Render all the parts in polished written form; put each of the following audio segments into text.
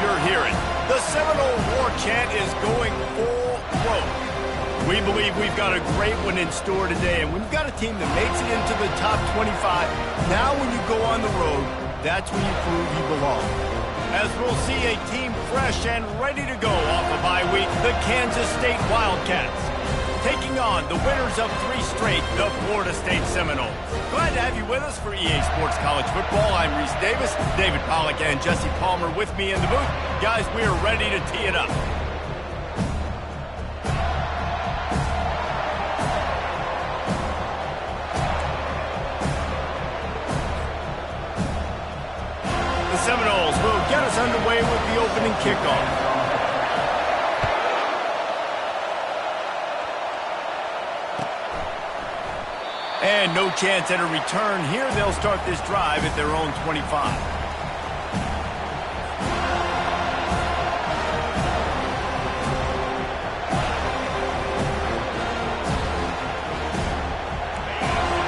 you're hearing. The Seminole War chant is going full throat. We believe we've got a great one in store today, and we've got a team that makes it into the top 25. Now when you go on the road, that's when you prove you belong. As we'll see a team fresh and ready to go off a bye week, the Kansas State Wildcats, taking on the winners of 3 straight, the Florida State Seminoles. Glad to have you with us for EA Sports College Football. I'm Reese Davis, David Pollack, and Jesse Palmer with me in the booth. Guys, we are ready to tee it up. The Seminoles will get us underway with the opening kickoff. And no chance at a return here. They'll start this drive at their own 25.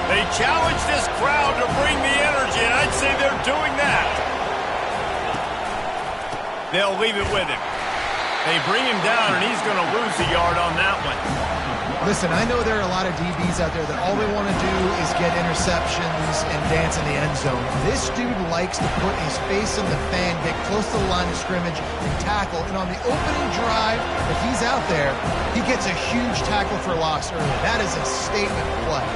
They challenge this crowd to bring the energy, and I'd say they're doing that. They'll leave it with him. They bring him down, and he's going to lose a yard on that one. Listen, I know there are a lot of DBs out there that all they want to do is get interceptions and dance in the end zone. This dude likes to put his face in the fan, get close to the line of scrimmage, and tackle. And on the opening drive, if he's out there, he gets a huge tackle for loss early. That is a statement play.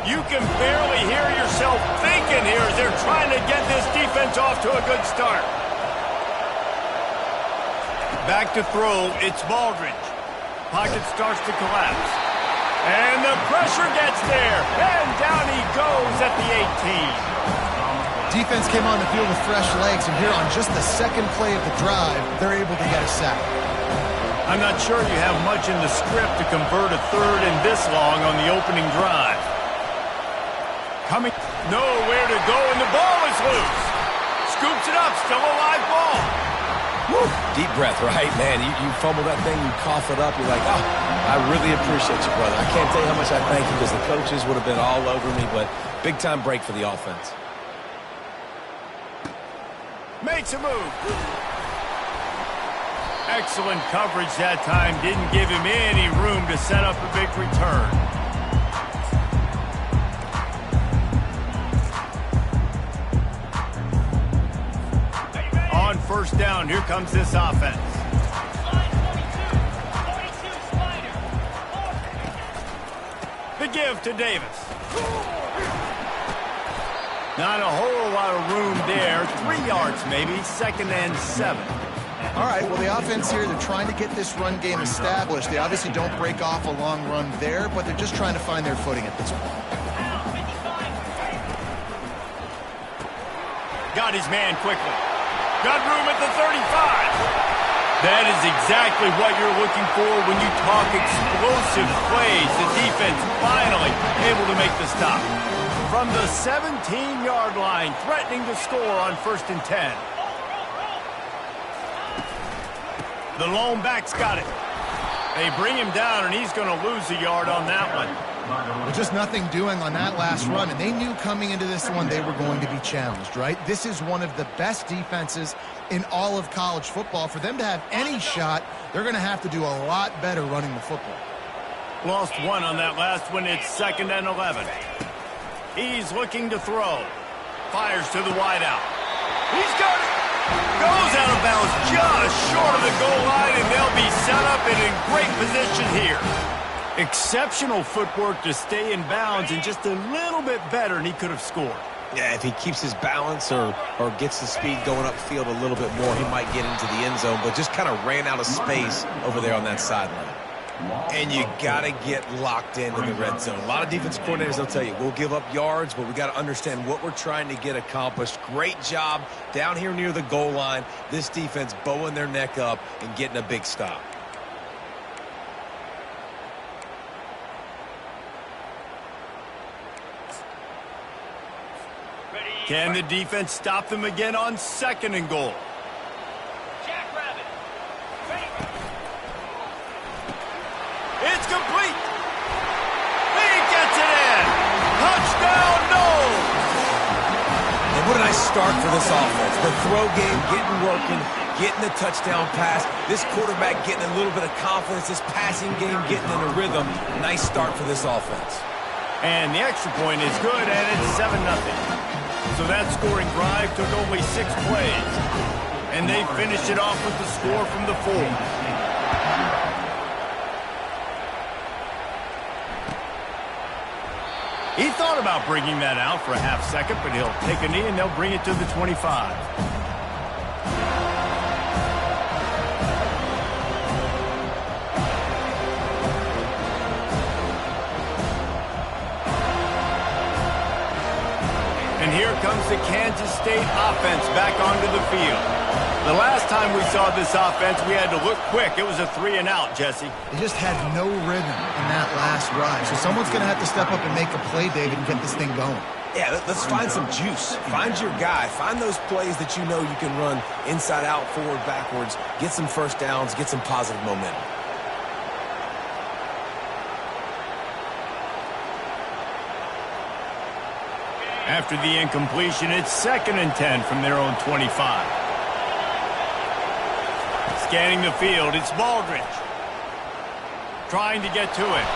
You can barely hear yourself thinking here as they're trying to get this defense off to a good start. Back to throw, it's Baldridge. Pocket starts to collapse. And the pressure gets there. And down he goes at the 18. Defense came on the field with fresh legs, and here on just the second play of the drive, they're able to get a sack. I'm not sure you have much in the script to convert a third and this long on the opening drive. Coming, nowhere to go, and the ball is loose. Scoops it up, still a live ball. Woo. Deep breath, right, man? You fumble that thing, you cough it up, you're like, oh, I really appreciate you, brother. I can't tell you how much I thank you because the coaches would have been all over me, but big-time break for the offense. Makes a move. Excellent coverage that time. Didn't give him any room to set up a big return. On first down, here comes this offense. The give to Davis. Not a whole lot of room there. 3 yards maybe, 2nd and 7. All right, well, the offense here, they're trying to get this run game established. They obviously don't break off a long run there, but they're just trying to find their footing at this point. Got his man quickly. Got room at the 35. That is exactly what you're looking for when you talk explosive plays. The defense finally able to make the stop. From the 17-yard line, threatening to score on 1st and 10. The lone back's got it. They bring him down, and he's going to lose a yard on that one. Well, just nothing doing on that last run, and they knew coming into this one they were going to be challenged, right? This is one of the best defenses in all of college football. For them to have any shot, they're going to have to do a lot better running the football. Lost one on that last one. It's 2nd and 11. He's looking to throw. Fires to the wideout. He's got it. Goes out of bounds just short of the goal line, and they'll be set up and in great position here. Exceptional footwork to stay in bounds, and just a little bit better, and he could have scored. Yeah, if he keeps his balance or gets the speed going upfield a little bit more, he might get into the end zone, but just kind of ran out of space over there on that sideline. And you got to get locked in the red zone. A lot of defensive coordinators, they'll tell you, we'll give up yards, but we got to understand what we're trying to get accomplished. Great job down here near the goal line. This defense bowing their neck up and getting a big stop. Can the defense stop them again on 2nd and goal? It's complete. He gets it in. Touchdown, no. And What a nice start for this offense. The throw game getting working, getting the touchdown pass. This quarterback getting a little bit of confidence. This passing game getting in a rhythm. Nice start for this offense. And the extra point is good, and it's 7-0. So that scoring drive took only 6 plays. And they finished it off with the score from the 4. He thought about bringing that out for a half second, but he'll take a knee and they'll bring it to the 25. And here comes the Kansas State offense back onto the field. The last time we saw this offense, we had to look quick. It was a 3-and-out, Jesse. They just had no rhythm in that last drive. So someone's going to have to step up and make a play, David, and get this thing going. Yeah, let's find some juice. Find your guy. Find those plays that you know you can run inside out, forward, backwards. Get some first downs. Get some positive momentum. After the incompletion, it's 2nd and 10 from their own 25. Scanning the field, it's Baldridge. Trying to get to it.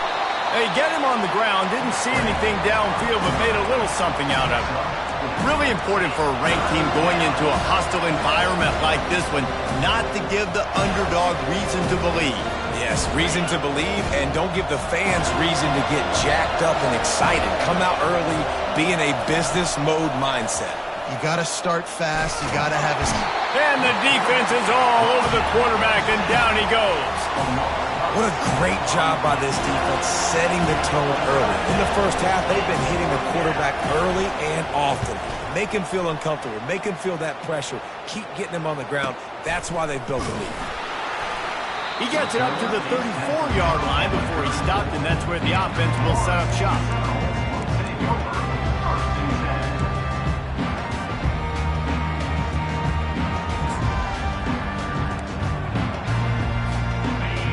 They get him on the ground, didn't see anything downfield, but made a little something out of it. Really important for a ranked team going into a hostile environment like this one, not to give the underdog reason to believe. Yes, reason to believe, and don't give the fans reason to get jacked up and excited. Come out early, be in a business mode mindset. You got to start fast. You got to have his... And the defense is all over the quarterback, and down he goes. What a great job by this defense setting the tone early. In the first half, they've been hitting the quarterback early and often. Make him feel uncomfortable. Make him feel that pressure. Keep getting him on the ground. That's why they've built the lead. He gets it up to the 34-yard line before he stopped, and that's where the offense will set up shop.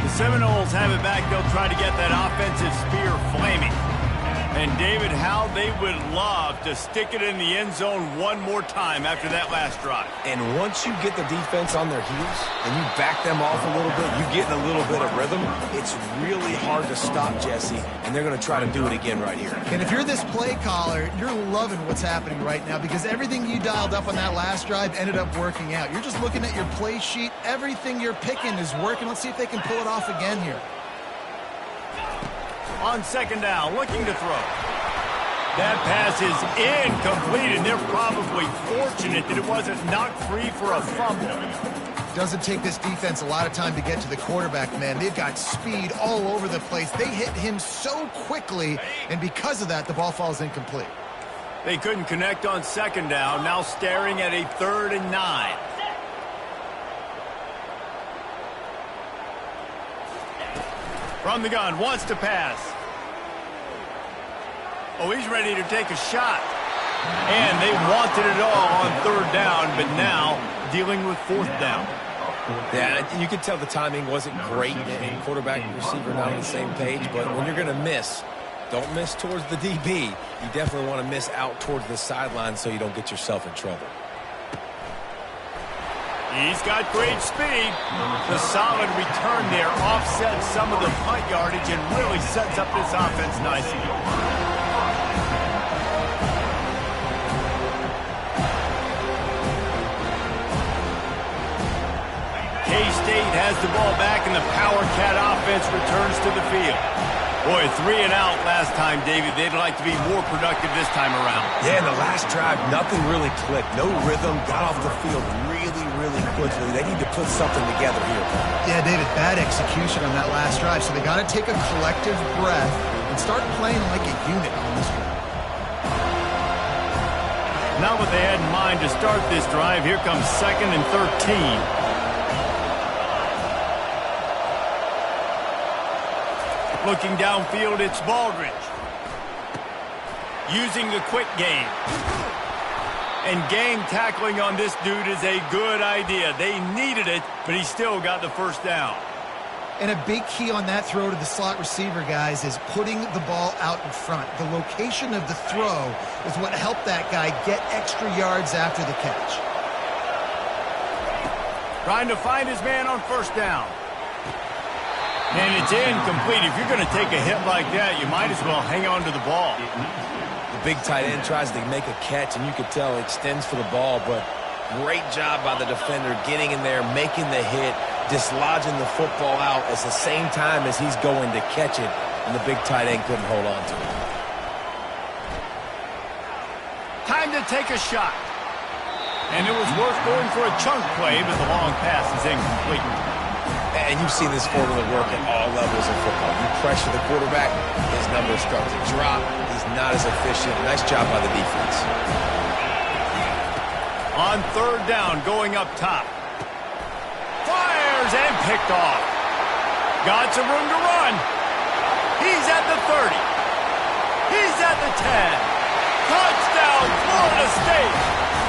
The Seminoles have it back. They'll try to get that offensive spear flaming. And, David, how they would love to stick it in the end zone one more time after that last drive. And once you get the defense on their heels and you back them off a little bit, you get in a little bit of rhythm, it's really hard to stop, Jesse, and they're going to try to do it again right here. And if you're this play caller, you're loving what's happening right now because everything you dialed up on that last drive ended up working out. You're just looking at your play sheet. Everything you're picking is working. Let's see if they can pull it off again here. On 2nd down, looking to throw. That pass is incomplete, and they're probably fortunate that it wasn't knocked free for a fumble. Doesn't take this defense a lot of time to get to the quarterback, man. They've got speed all over the place. They hit him so quickly, and because of that, the ball falls incomplete. They couldn't connect on 2nd down, now staring at a 3rd and 9. From the gun, wants to pass. Oh, he's ready to take a shot. And they wanted it all on 3rd down, but now dealing with 4th down. Yeah, you could tell the timing wasn't great, and quarterback and receiver not on the same page, but when you're going to miss, don't miss towards the DB. You definitely want to miss out towards the sideline so you don't get yourself in trouble. He's got great speed. The solid return there offsets some of the punt yardage and really sets up this offense nicely. K-State has the ball back, and the Power Cat offense returns to the field. Boy, 3-and-out last time, David. They'd like to be more productive this time around. Yeah, in the last drive, nothing really clicked. No rhythm, got off the field really quickly. They need to put something together here. Yeah, David, bad execution on that last drive, so they got to take a collective breath and start playing like a unit on this one. Not what they had in mind to start this drive. Here comes 2nd and 13. Looking downfield, it's Baldridge. Using the quick game. And game tackling on this dude is a good idea. They needed it, but he still got the 1st down. And a big key on that throw to the slot receiver, guys, is putting the ball out in front. The location of the throw is what helped that guy get extra yards after the catch. Trying to find his man on first down. And it's incomplete. If you're going to take a hit like that, you might as well hang on to the ball. The big tight end tries to make a catch, and you could tell he extends for the ball, but great job by the defender getting in there, making the hit, dislodging the football out at the same time as he's going to catch it, and the big tight end couldn't hold on to it. Time to take a shot. And it was worth going for a chunk play, but the long pass is incomplete. And you've seen this formula work at all levels of football. You pressure the quarterback, his numbers start to drop. He's not as efficient. Nice job by the defense. On third down, going up top. Fires and picked off. Got some room to run. He's at the 30. He's at the 10. Touchdown, Florida State.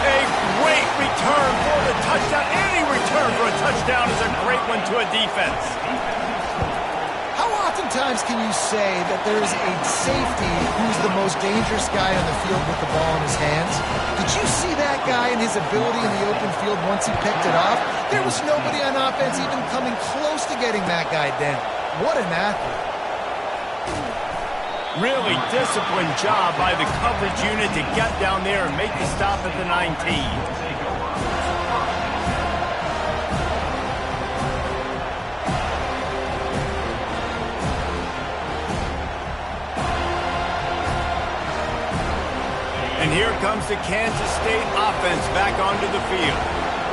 A great return for the touchdown. Any return for a touchdown is a great one to a defense. How oftentimes can you say that there is a safety who's the most dangerous guy on the field with the ball in his hands? Did you see that guy and his ability in the open field once he picked it off? There was nobody on offense even coming close to getting that guy down. What an athlete. Really disciplined job by the coverage unit to get down there and make the stop at the 19. And here comes the Kansas State offense back onto the field.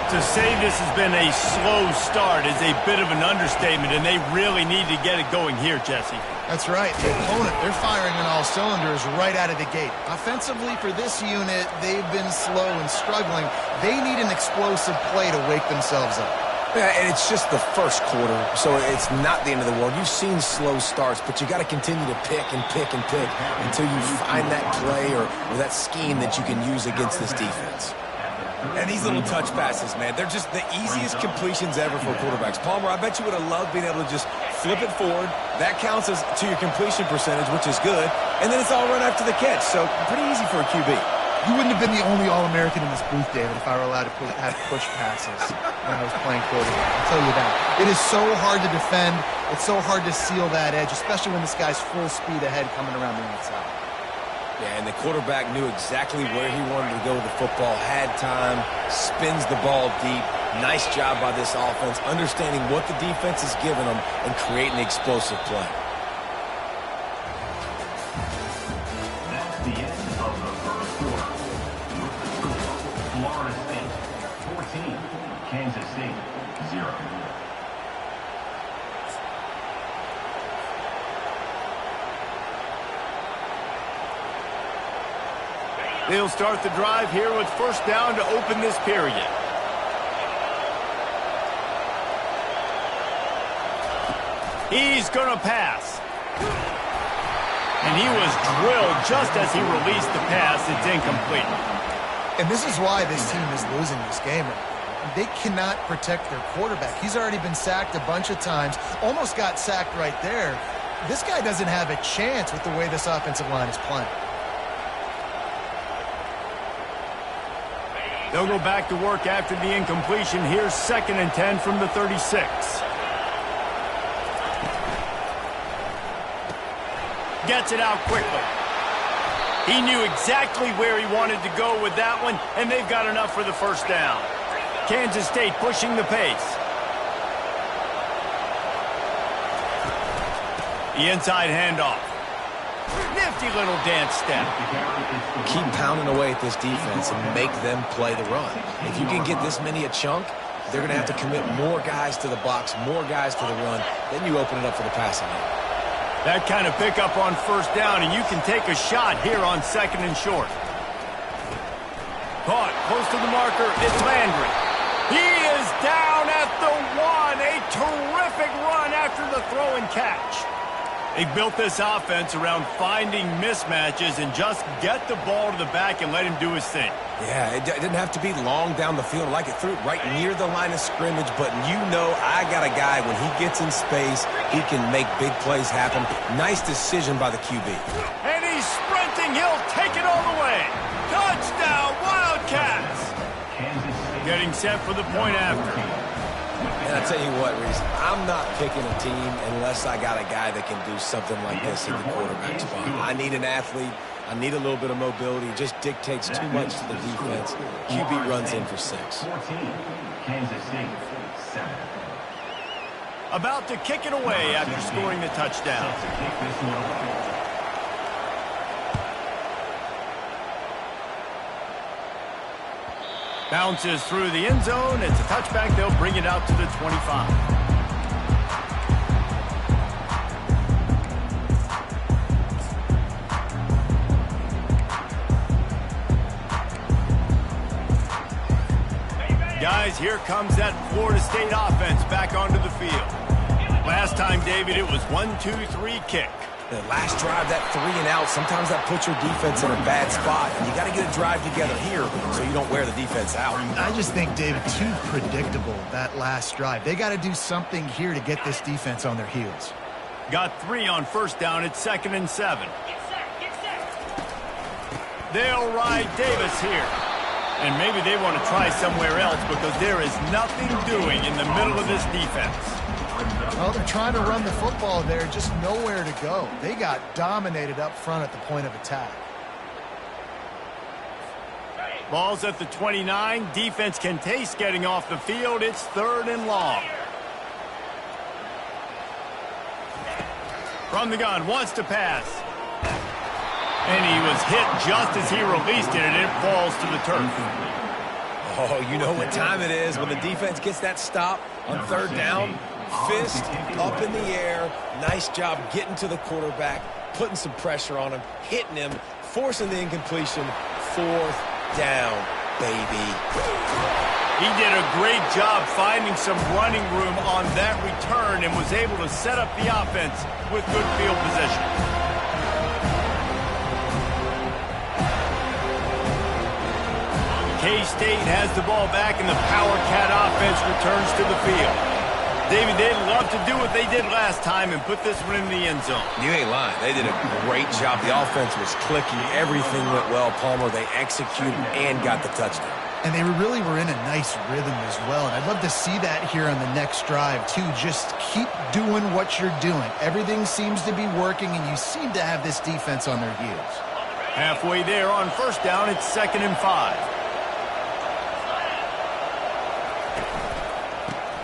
To say this has been a slow start is a bit of an understatement, and they really need to get it going here, Jesse. That's right. The opponent, they're firing on all cylinders right out of the gate. Offensively, for this unit, they've been slow and struggling. They need an explosive play to wake themselves up. Yeah, and it's just the first quarter, so it's not the end of the world. You've seen slow starts, but you got to continue to pick and pick and pick until you find that play or that scheme that you can use against this defense. And these little touch passes, man, they're just the easiest completions ever for quarterbacks. Palmer, I bet you would have loved being able to just flip it forward. That counts as to your completion percentage, which is good. And then it's all run after the catch, so pretty easy for a QB. You wouldn't have been the only All-American in this booth, David, if I were allowed to have push passes when I was playing quarterback. I'll tell you that. It is so hard to defend. It's so hard to seal that edge, especially when this guy's full speed ahead coming around the outside. Yeah, and the quarterback knew exactly where he wanted to go with the football, had time, spins the ball deep. Nice job by this offense, understanding what the defense is giving them and creating the explosive play. That's the end of the first quarter. Florida State 14, Kansas State 0. They'll start the drive here with first down to open this period. He's going to pass. And he was drilled just as he released the pass. It's incomplete. And this is why this team is losing this game right now. They cannot protect their quarterback. He's already been sacked a bunch of times, almost got sacked right there. This guy doesn't have a chance with the way this offensive line is playing. They'll go back to work after the incompletion. Here's 2nd and 10 from the 36. Gets it out quickly. He knew exactly where he wanted to go with that one, and they've got enough for the first down. Kansas State pushing the pace. The inside handoff. Nifty little dance step. Keep pounding away at this defense and make them play the run. If you can get this many a chunk, they're going to have to commit more guys to the box, more guys to the run. Then you open it up for the passing game. That kind of pickup on first down, and you can take a shot here on 2nd and short. Caught close to the marker. It's Landry. He is down at the 1. A terrific run after the throw and catch. They built this offense around finding mismatches and just get the ball to the back and let him do his thing. Yeah, it didn't have to be long down the field. Like it threw it right near the line of scrimmage, but you know I got a guy, when he gets in space, he can make big plays happen. Nice decision by the QB. And he's sprinting. He'll take it all the way. Touchdown, Wildcats! Getting set for the point after. And I tell you what, Reese, I'm not picking a team unless I got a guy that can do something like this in the quarterback spot. I need an athlete. I need a little bit of mobility. It just dictates too much to the defense. QB runs in for 6. 14, Kansas State, 7. About to kick it away after scoring the touchdown. To kick this one away. Bounces through the end zone. It's a touchback. They'll bring it out to the 25. Guys, here comes that Florida State offense back onto the field. Last time, David, it was 1-2-3 kick. The last drive, that 3 and out, sometimes that puts your defense in a bad spot. And you got to get a drive together here so you don't wear the defense out. I just think, David, too predictable, that last drive. They got to do something here to get this defense on their heels. Got 3 on first down. It's 2nd and 7. They'll ride Davis here. And maybe they want to try somewhere else because there is nothing doing in the middle of this defense. Well, they're trying to run the football there, just nowhere to go. They got dominated up front at the point of attack. Ball's at the 29. Defense can taste getting off the field. It's 3rd and long. From the gun, wants to pass. And he was hit just as he released it, and it falls to the turf. Oh, you know what time it is when the defense gets that stop on 3rd down. Fist up in the air. Nice job getting to the quarterback, putting some pressure on him, hitting him, forcing the incompletion. 4th down, baby. He did a great job finding some running room on that return and was able to set up the offense with good field position. K-State has the ball back, and the Power Cat offense returns to the field. David, they'd love to do what they did last time and put this one in the end zone. You ain't lying. They did a great job. The offense was clicking. Everything went well. Palmer, they executed and got the touchdown. And they really were in a nice rhythm as well. And I'd love to see that here on the next drive, too. Just keep doing what you're doing. Everything seems to be working, and you seem to have this defense on their heels. Halfway there on first down, it's 2nd and 5.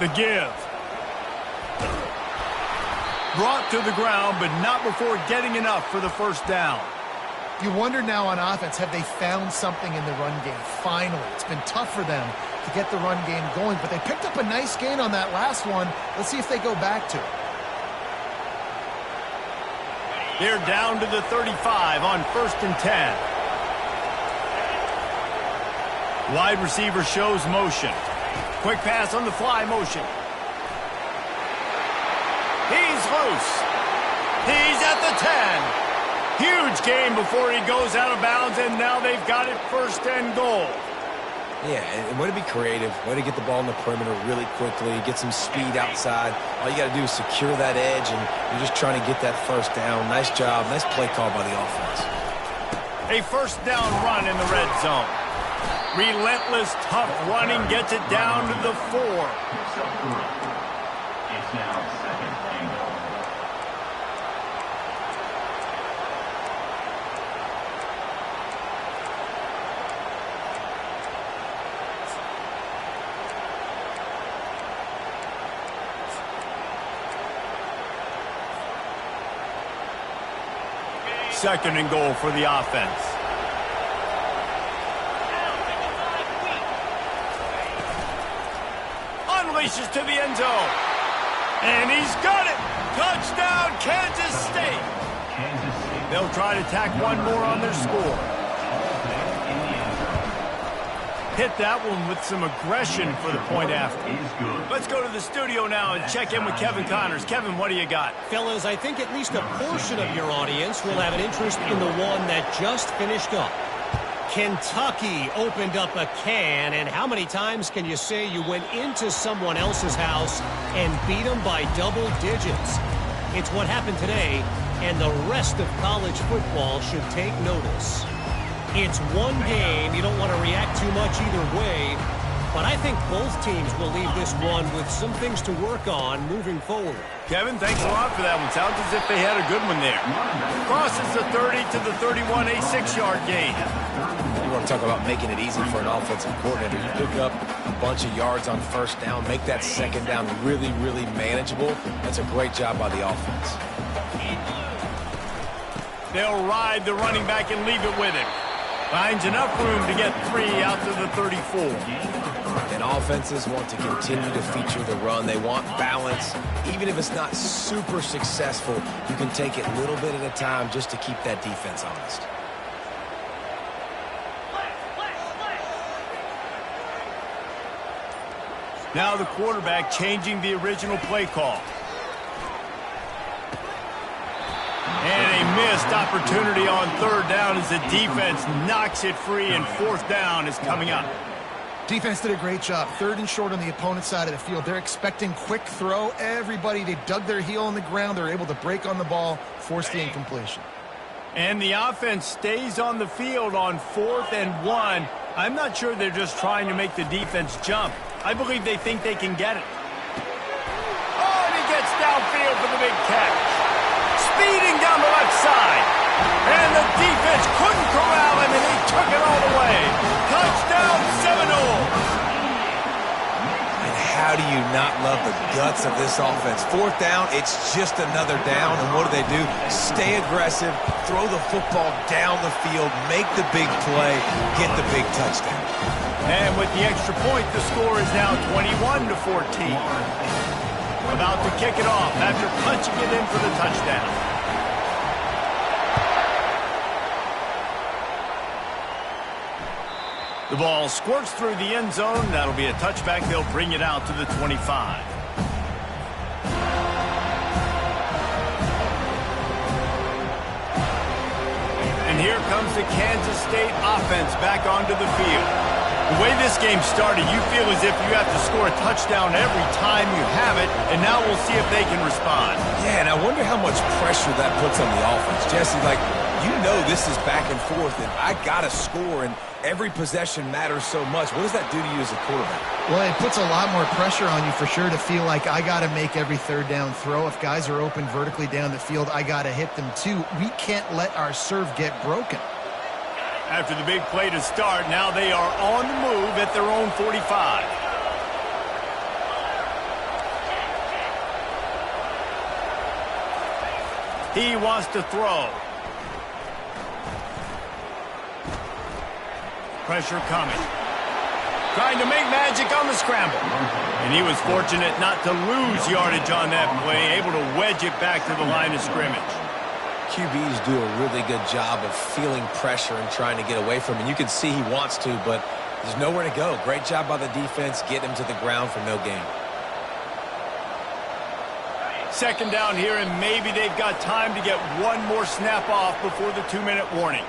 The give. Brought to the ground, but not before getting enough for the first down. You wonder now on offense, have they found something in the run game? Finally, it's been tough for them to get the run game going, but they picked up a nice gain on that last one. Let's see if they go back to it. They're down to the 35 on 1st and 10. Wide receiver shows motion. Quick pass on the fly motion. He's loose. He's at the 10. Huge gain before he goes out of bounds, and now they've got it 1st and goal. Yeah, and way to be creative, way to get the ball in the perimeter really quickly, get some speed outside. All you got to do is secure that edge, and you're just trying to get that 1st down. Nice job, nice play call by the offense. A 1st down run in the red zone. Relentless, tough running gets it down to the 4. It's now 2nd and goal. Second and goal for the offense. Unleashes to the end zone. And he's got it. Touchdown, Kansas State. Kansas State. They'll try to tack one more on their score. Hit that one with some aggression for the point after. Let's go to the studio now and check in with Kevin Connors. Kevin, what do you got? Fellas, I think at least a portion of your audience will have an interest in the one that just finished up. Kentucky opened up a can, and how many times can you say you went into someone else's house and beat them by double digits? It's what happened today, and the rest of college football should take notice. It's one game. You don't want to react too much either way, but I think both teams will leave this one with some things to work on moving forward. Kevin, thanks a lot for that one. Sounds as if they had a good one there. Crosses the 30 to the 31, a 6-yard gain. You want to talk about making it easy for an offensive coordinator. You pick up a bunch of yards on first down, make that second down really, really manageable. That's a great job by the offense. They'll ride the running back and leave it with him. Finds enough room to get 3 out to the 34. And offenses want to continue to feature the run. They want balance. Even if it's not super successful, you can take it a little bit at a time just to keep that defense honest. Now the quarterback changing the original play call. And a missed opportunity on third down as the defense knocks it free, and fourth down is coming up. Defense did a great job. Third and short on the opponent's side of the field. They're expecting quick throw. Everybody, they dug their heel on the ground. They're able to break on the ball, force the incompletion. And the offense stays on the field on 4th and 1. I'm not sure they're just trying to make the defense jump. I believe they think they can get it. Oh, and he gets downfield for the big catch. Speeding down the left side. And the defense couldn't corral him, and he took it all the way. Touchdown, Seminoles. And how do you not love the guts of this offense? Fourth down, it's just another down, and what do? Stay aggressive, throw the football down the field, make the big play, get the big touchdown. And with the extra point, the score is now 21-14. About to kick it off after punching it in for the touchdown. The ball squirts through the end zone. That'll be a touchback. They'll bring it out to the 25. And here comes the Kansas State offense back onto the field. The way this game started, you feel as if you have to score a touchdown every time you have it, and now we'll see if they can respond. Yeah, and I wonder how much pressure that puts on the offense. Jesse, you know this is back and forth, and I got to score, and every possession matters so much. What does that do to you as a quarterback? Well, it puts a lot more pressure on you for sure to feel like I got to make every third down throw. If guys are open vertically down the field, I got to hit them too. We can't let our serve get broken. After the big play to start, now they are on the move at their own 45. He wants to throw. Pressure coming. Trying to make magic on the scramble. And he was fortunate not to lose yardage on that play, able to wedge it back to the line of scrimmage. QBs do a really good job of feeling pressure and trying to get away from it. And you can see he wants to, but there's nowhere to go. Great job by the defense, getting him to the ground for no gain. Second down here, and maybe they've got time to get one more snap off before the 2-minute warning.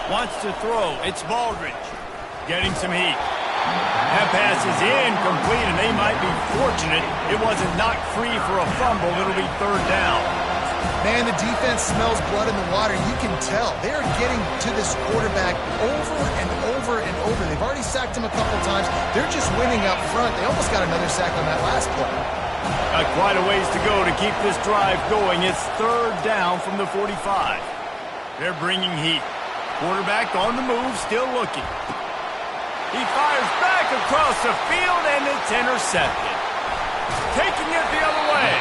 Wants to throw. It's Baldridge. Getting some heat. That pass is incomplete, and they might be fortunate it wasn't knocked free for a fumble. It'll be third down. Man, the defense smells blood in the water. You can tell. They are getting to this quarterback over and over and over. They've already sacked him a couple times. They're just winning up front. They almost got another sack on that last play. Got quite a ways to go to keep this drive going. It's third down from the 45. They're bringing heat. Quarterback on the move, still looking. He fires back across the field, and it's intercepted. Taking it the other way.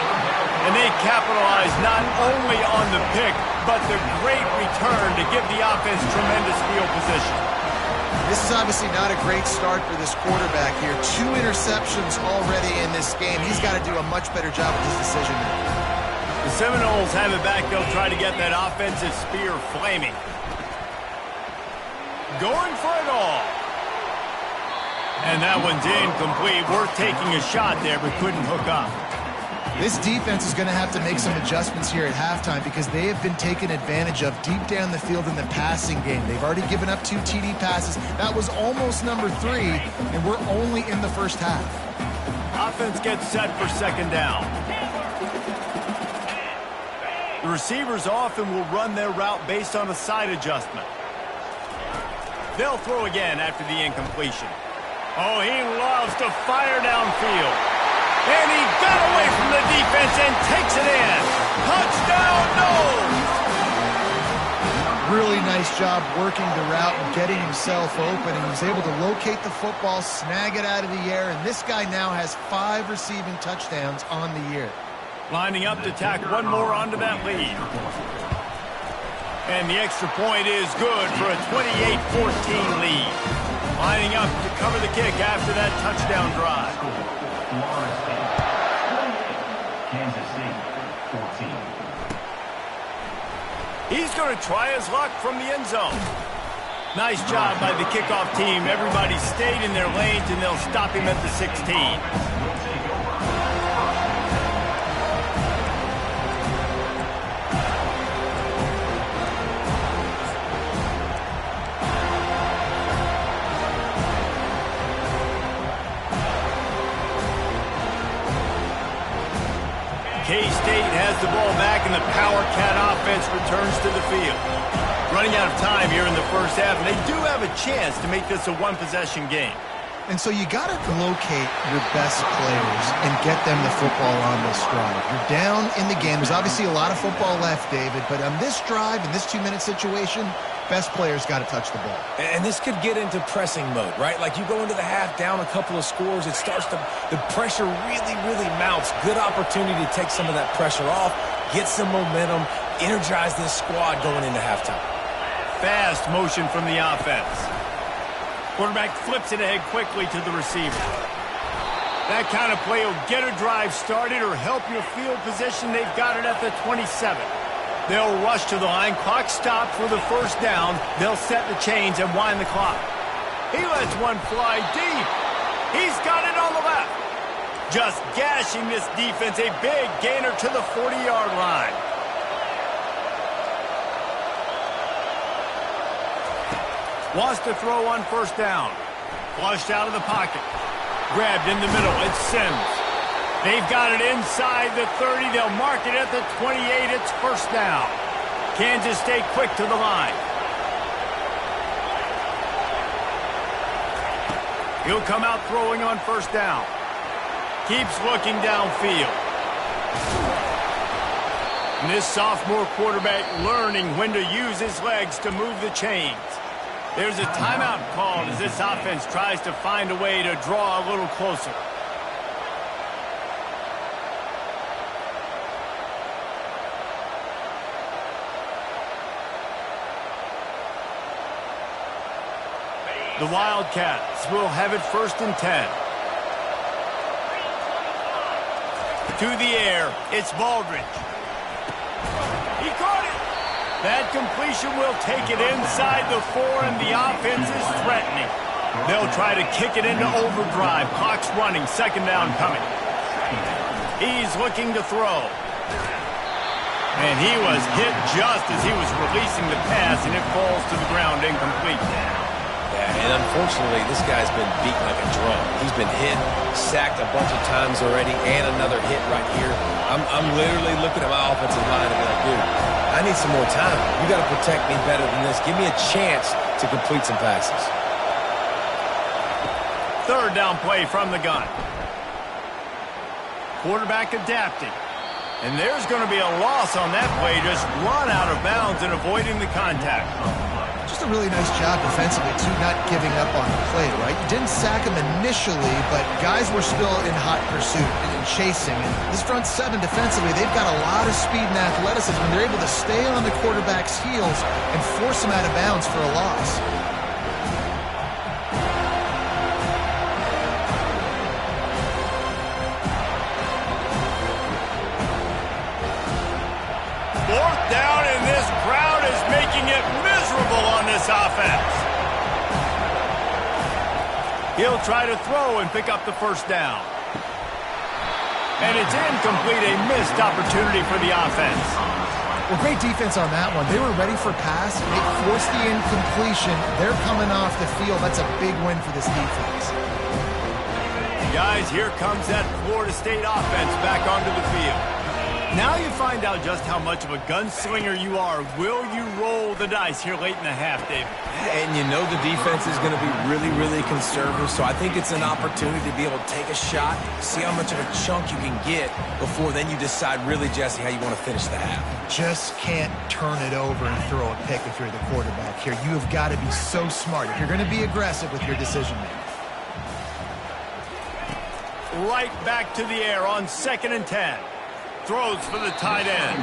And they capitalize not only on the pick, but the great return to give the offense tremendous field position. This is obviously not a great start for this quarterback here. 2 interceptions already in this game. He's got to do a much better job with his decision making. The Seminoles have it back. They'll try to get that offensive spear flaming. Going for it all. And that one's incomplete. Worth taking a shot there, but couldn't hook up. This defense is going to have to make some adjustments here at halftime because they have been taken advantage of deep down the field in the passing game. They've already given up 2 TD passes. That was almost number 3, and we're only in the first half. Offense gets set for second down. The receivers often will run their route based on a side adjustment. They'll throw again after the incompletion. Oh, he loves to fire downfield. And he got away from the defense and takes it in. Touchdown, Noles! Really nice job working the route and getting himself open. And he was able to locate the football, snag it out of the air, and this guy now has 5 receiving touchdowns on the year. Lining up to tack one more onto that lead. And the extra point is good for a 28-14 lead. Lining up to cover the kick after that touchdown drive. Kansas City, 14. He's going to try his luck from the end zone. Nice job by the kickoff team. Everybody stayed in their lanes, and they'll stop him at the 16. K-State has the ball back, and the Power Cat offense returns to the field. Running out of time here in the first half, and they do have a chance to make this a one-possession game. And so you got to locate your best players and get them the football on this drive. You're down in the game. There's obviously a lot of football left, David, but on this drive, in this 2-minute situation, best players got to touch the ball. And this could get into pressing mode, right? Like you go into the half down a couple of scores, it starts to, the pressure really mounts. Good opportunity to take some of that pressure off, get some momentum, energize this squad going into halftime. Fast motion from the offense. Quarterback flips it ahead quickly to the receiver. That kind of play will get a drive started or help your field position. They've got it at the 27. They'll rush to the line. Clock stopped for the first down. They'll set the chains and wind the clock. He lets one fly deep. He's got it on the left. Just gashing this defense. A big gainer to the 40-yard line. Wants to throw on first down. Flushed out of the pocket. Grabbed in the middle. It's Sims. They've got it inside the 30. They'll mark it at the 28. It's first down. Kansas State quick to the line. He'll come out throwing on first down. Keeps looking downfield. And this sophomore quarterback learning when to use his legs to move the chains. There's a timeout called as this offense tries to find a way to draw a little closer. The Wildcats will have it first and 10. To the air, it's Baldridge. He caught it. That completion will take it inside the 4, and the offense is threatening. They'll try to kick it into overdrive. Clock's running. Second down coming. He's looking to throw. And he was hit just as he was releasing the pass, and it falls to the ground incomplete. Yeah, and unfortunately, this guy's been beat like a drum. He's been hit, sacked a bunch of times already, and another hit right here. I'm literally looking at my offensive line and be like, dude, I need some more time. You got to protect me better than this. Give me a chance to complete some passes. Third down play from the gun. Quarterback adapting. And there's going to be a loss on that play. Just run out of bounds and avoiding the contact. Just a really nice job defensively, too, not giving up on the play, right? You didn't sack him initially, but guys were still in hot pursuit and chasing. And this front seven defensively, they've got a lot of speed and athleticism, and they're able to stay on the quarterback's heels and force him out of bounds for a loss. down, and this crowd is making it miserable on this offense. He'll try to throw and pick up the first down. And it's incomplete, a missed opportunity for the offense. Well, great defense on that one. They were ready for pass. They forced the incompletion. They're coming off the field. That's a big win for this defense. Guys, here comes that Florida State offense back onto the field. Now you find out just how much of a gunslinger you are. Will you roll the dice here late in the half, David? And you know the defense is going to be really, really conservative, so I think it's an opportunity to be able to take a shot, see how much of a chunk you can get before then you decide really, Jesse, how you want to finish the half. Just can't turn it over and throw a pick if you're the quarterback here. You have got to be so smart if you're going to be aggressive with your decision-making. Right back to the air on 2nd and 10. Throws for the tight end.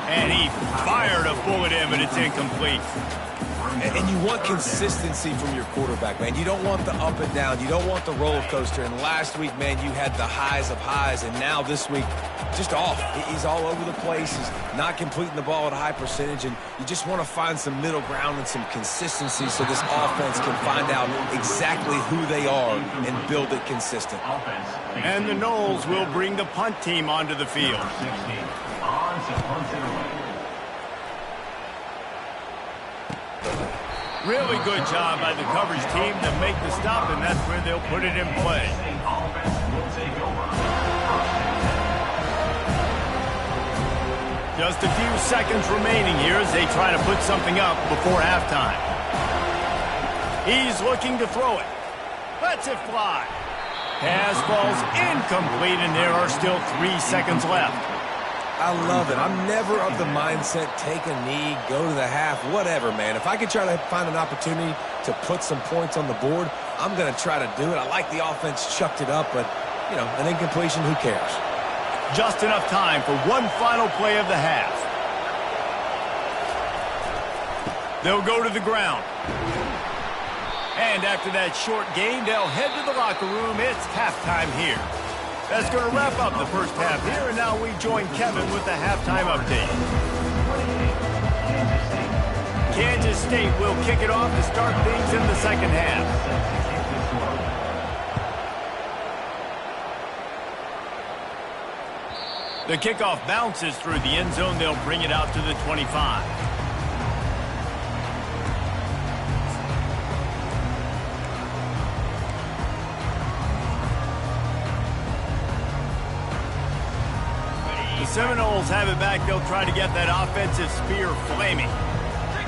And he fired a bullet in, but it's incomplete. And you want consistency from your quarterback, man. You don't want the up and down. You don't want the roller coaster. And last week, man, you had the highs of highs. And now this week, just off. He's all over the place. He's not completing the ball at a high percentage. And you just want to find some middle ground and some consistency so this offense can find out exactly who they are and build it consistent. And the Noles will bring the punt team onto the field. Really good job by the coverage team to make the stop, and that's where they'll put it in play. Just a few seconds remaining here as they try to put something up before halftime. He's looking to throw it. Lets it fly. Pass falls incomplete, and there are still 3 seconds left. I love it. I'm never of the mindset, take a knee, go to the half, whatever, man. If I could try to find an opportunity to put some points on the board, I'm going to try to do it. I like the offense chucked it up, but, you know, an incompletion, who cares? Just enough time for one final play of the half. They'll go to the ground. And after that short gain, they'll head to the locker room. It's halftime here. That's going to wrap up the first half here, and now we join Kevin with the halftime update. Kansas State will kick it off to start things in the second half. The kickoff bounces through the end zone. They'll bring it out to the 25. The Seminoles have it back. They'll try to get that offensive spear flaming.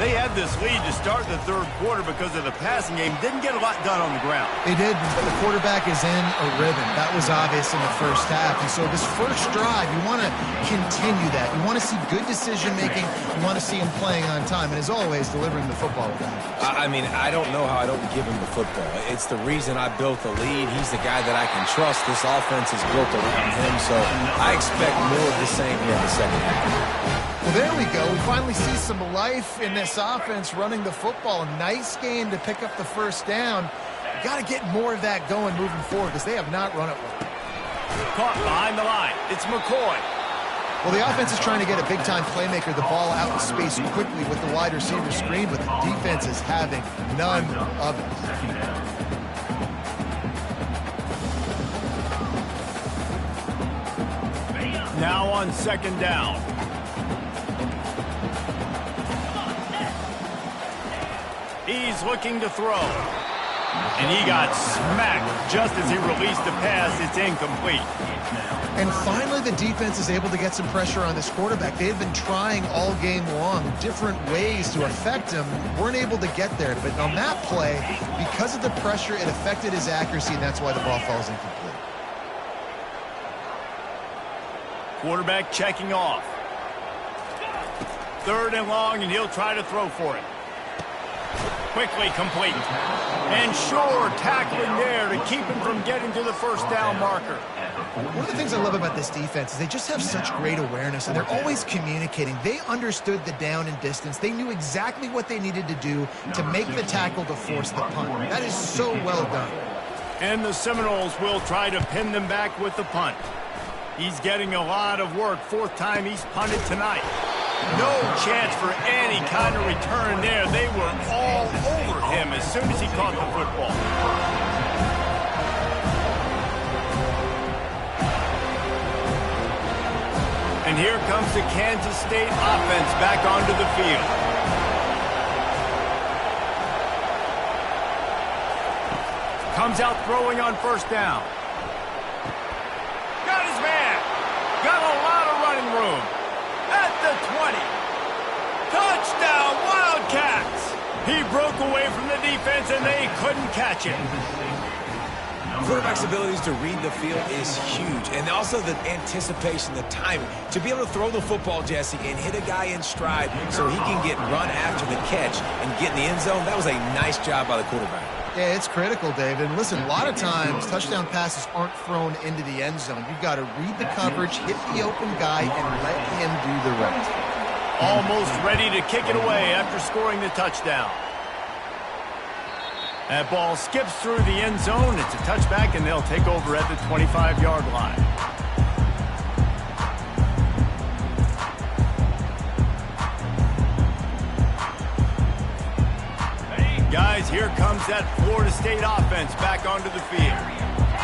They had this lead to start the third quarter because of the passing game. Didn't get a lot done on the ground. They did, but the quarterback is in a rhythm. That was obvious in the first half. And so this first drive, you want to continue that. You want to see good decision-making. You want to see him playing on time. And as always, delivering the football with that. I mean, I don't know how I don't give him the football. It's the reason I built the lead. He's the guy that I can trust. This offense is built around him, so I expect more of the same here in the second half. Well, there we go. We finally see some life in this offense running the football. Nice game to pick up the first down. Got to get more of that going moving forward because they have not run it well. Caught behind the line. It's McCoy. Well, the offense is trying to get a big-time playmaker the ball out in space quickly with the wide receiver screen, but the defense is having none of it. Now on second down. He's looking to throw. And he got smacked just as he released the pass. It's incomplete. And finally, the defense is able to get some pressure on this quarterback. They had been trying all game long different ways to affect him. Weren't able to get there. But on that play, because of the pressure, it affected his accuracy, and that's why the ball falls incomplete. Quarterback checking off. Third and long, and he'll try to throw for it. Quickly complete. And sure, tackling there to keep him from getting to the first down marker. One of the things I love about this defense is they just have such great awareness, and they're always communicating. They understood the down and distance. They knew exactly what they needed to do to make the tackle to force the punt. That is so well done. And the Seminoles will try to pin them back with the punt. He's getting a lot of work. Fourth time he's punted tonight. No chance for any kind of return there. They were all over him as soon as he caught the football. And here comes the Kansas State offense back onto the field. Comes out throwing on first down. Got his man. Got a lot of running room. At the 20. Touchdown, Wildcats. He broke away from the defense and they couldn't catch him. Quarterback's abilities to read the field is huge, and also the anticipation, the timing. To be able to throw the football, Jesse, and hit a guy in stride so he can get run after the catch and get in the end zone, that was a nice job by the quarterback. Yeah, it's critical, David. And listen, a lot of times touchdown passes aren't thrown into the end zone. You've got to read the coverage, hit the open guy, and let him do the rest. Almost ready to kick it away after scoring the touchdown. That ball skips through the end zone. It's a touchback, and they'll take over at the 25-yard line. Guys, here comes that Florida State offense back onto the field.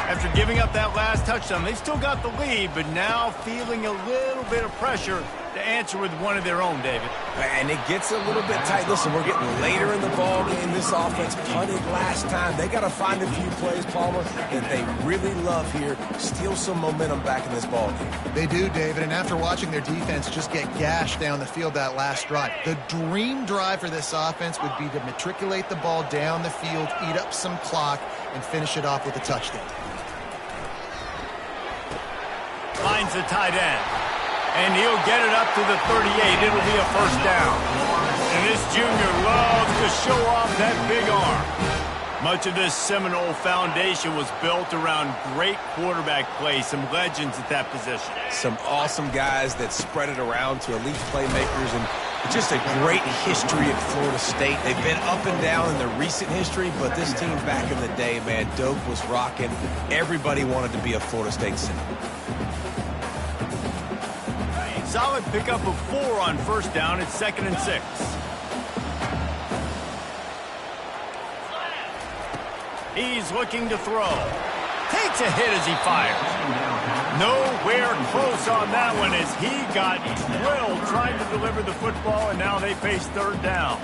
After giving up that last touchdown, they still got the lead, but now feeling a little bit of pressure to answer with one of their own, David. And it gets a little bit tight. Listen, we're getting later in the ball game. This offense punted last time. They got to find a few plays, Palmer, that they really love here. Steal some momentum back in this ball game. They do, David, and after watching their defense just get gashed down the field that last drive, the dream drive for this offense would be to matriculate the ball down the field, eat up some clock, and finish it off with a touchdown. Finds the tight end. And he'll get it up to the 38. It'll be a first down. And this junior loves to show off that big arm. Much of this Seminole foundation was built around great quarterback play, some legends at that position. Some awesome guys that spread it around to elite playmakers, and just a great history at Florida State. They've been up and down in their recent history, but this team back in the day, man, Doak was rocking. Everybody wanted to be a Florida State Seminole. Solid pickup of 4 on first down. It's 2nd and 6. He's looking to throw. Takes a hit as he fires. Nowhere close on that one as he got drilled trying to deliver the football, and now they face 3rd down.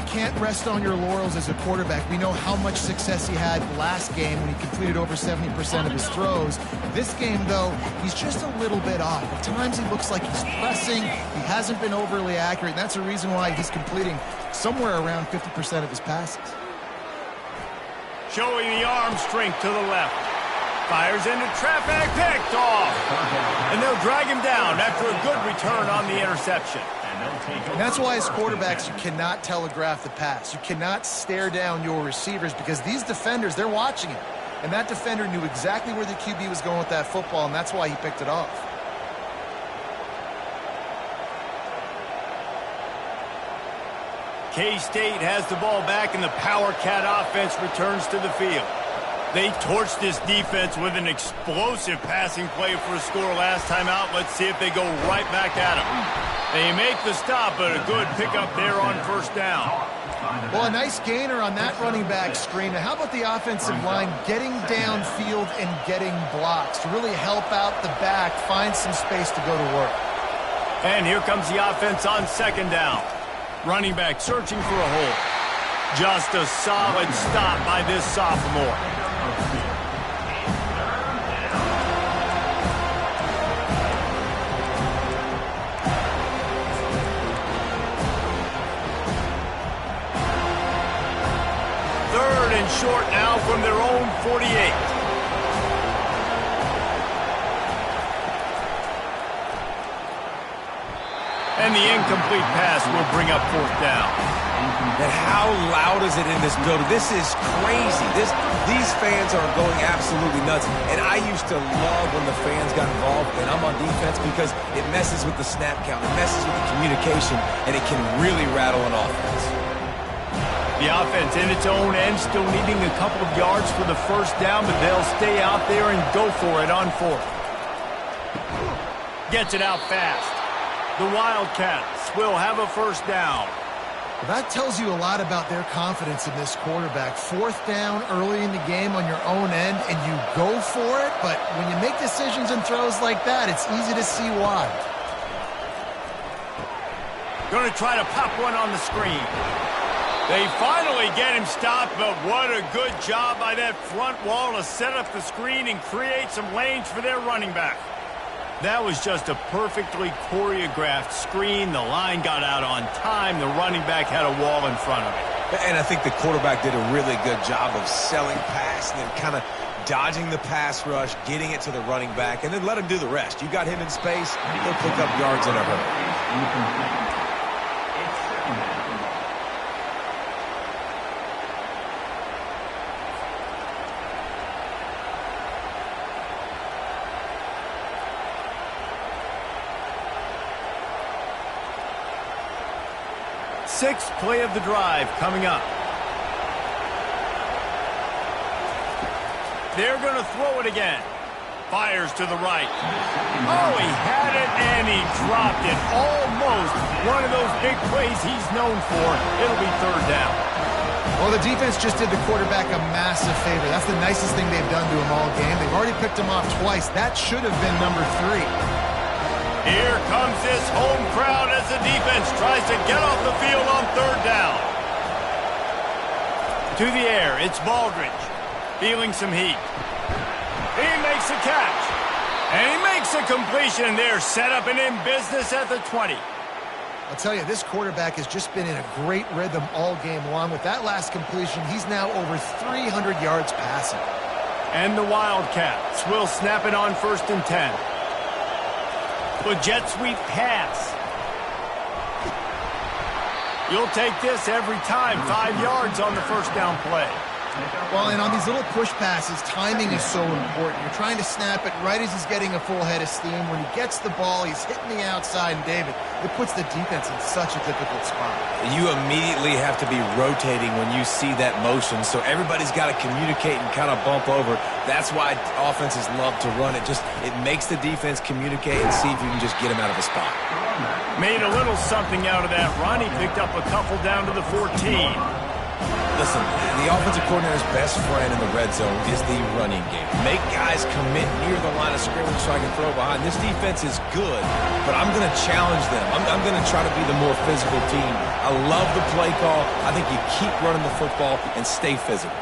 Can't rest on your laurels as a quarterback. We know how much success he had last game when he completed over 70% of his throws. This game, though, he's just a little bit off. At times he looks like he's pressing. He hasn't been overly accurate, and that's a reason why he's completing somewhere around 50% of his passes. Showing the arm strength to the left. Fires into traffic, picked off. And they'll drag him down after a good return on the interception. And that's why as quarterbacks you cannot telegraph the pass. You cannot stare down your receivers because these defenders, they're watching it. And that defender knew exactly where the QB was going with that football, and that's why he picked it off. K-State has the ball back, and the Power Cat offense returns to the field. They torched this defense with an explosive passing play for a score last time out. Let's see if they go right back at them. They make the stop, but a good pickup there on first down. Well, a nice gainer on that running back screen. Now, how about the offensive line getting downfield and getting blocks to really help out the back, find some space to go to work. And here comes the offense on 2nd down. Running back searching for a hole. Just a solid stop by this sophomore. Short now from their own 48. And the incomplete pass will bring up 4th down. And how loud is it in this building? This is crazy. These fans are going absolutely nuts. And I used to love when the fans got involved, and I'm on defense because it messes with the snap count. It messes with the communication, and it can really rattle an offense. The offense in its own end, still needing a couple of yards for the first down, but they'll stay out there and go for it on 4th. Gets it out fast. The Wildcats will have a first down. Well, that tells you a lot about their confidence in this quarterback. Fourth down early in the game on your own end, and you go for it, but when you make decisions and throws like that, it's easy to see why. Going to try to pop one on the screen. They finally get him stopped, but what a good job by that front wall to set up the screen and create some lanes for their running back. That was just a perfectly choreographed screen. The line got out on time. The running back had a wall in front of it. And I think the quarterback did a really good job of selling pass and then kind of dodging the pass rush, getting it to the running back, and then let him do the rest. You got him in space, he'll pick up yards in a hurry. Sixth play of the drive coming up. They're going to throw it again. Fires to the right. Oh, he had it and he dropped it. Almost one of those big plays he's known for. It'll be third down. Well, the defense just did the quarterback a massive favor. That's the nicest thing they've done to him all game. They've already picked him off twice. That should have been number 3. Here comes this home crowd as the defense tries to get off the field on third down. To the air, it's Baldridge. Feeling some heat. He makes a catch. And he makes a completion. They're set up and in business at the 20. I'll tell you, this quarterback has just been in a great rhythm all game long. With that last completion, he's now over 300 yards passing. And the Wildcats will snap it on 1st and 10. The jet sweep pass. You'll take this every time. 5 yards on the first down play. Well, and on these little push passes, timing is so important. You're trying to snap it right as he's getting a full head of steam. When he gets the ball, he's hitting the outside, and David, it puts the defense in such a difficult spot. You immediately have to be rotating when you see that motion, so everybody's got to communicate and kind of bump over. That's why offenses love to run it. It makes the defense communicate and see if you can just get him out of a spot. Made a little something out of that run. He picked up a couple down to the 14. Listen, the offensive coordinator's best friend in the red zone is the running game. Make guys commit near the line of scrimmage so I can throw behind. This defense is good, but I'm going to challenge them. I'm going to try to be the more physical team. I love the play call. I think you keep running the football and stay physical.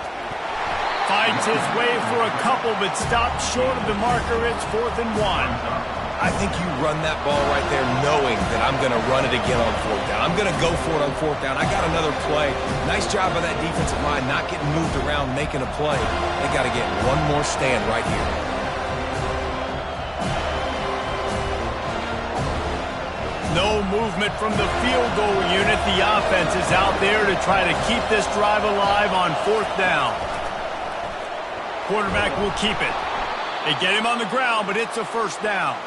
Fights his way for a couple, but stopped short of the marker. It's 4th and 1. I think you run that ball right there knowing that I'm going to run it again on 4th down. I'm going to go for it on 4th down. I got another play. Nice job by that defensive line not getting moved around, making a play. They got to get one more stand right here. No movement from the field goal unit. The offense is out there to try to keep this drive alive on 4th down. Quarterback will keep it. They get him on the ground, but it's a first down.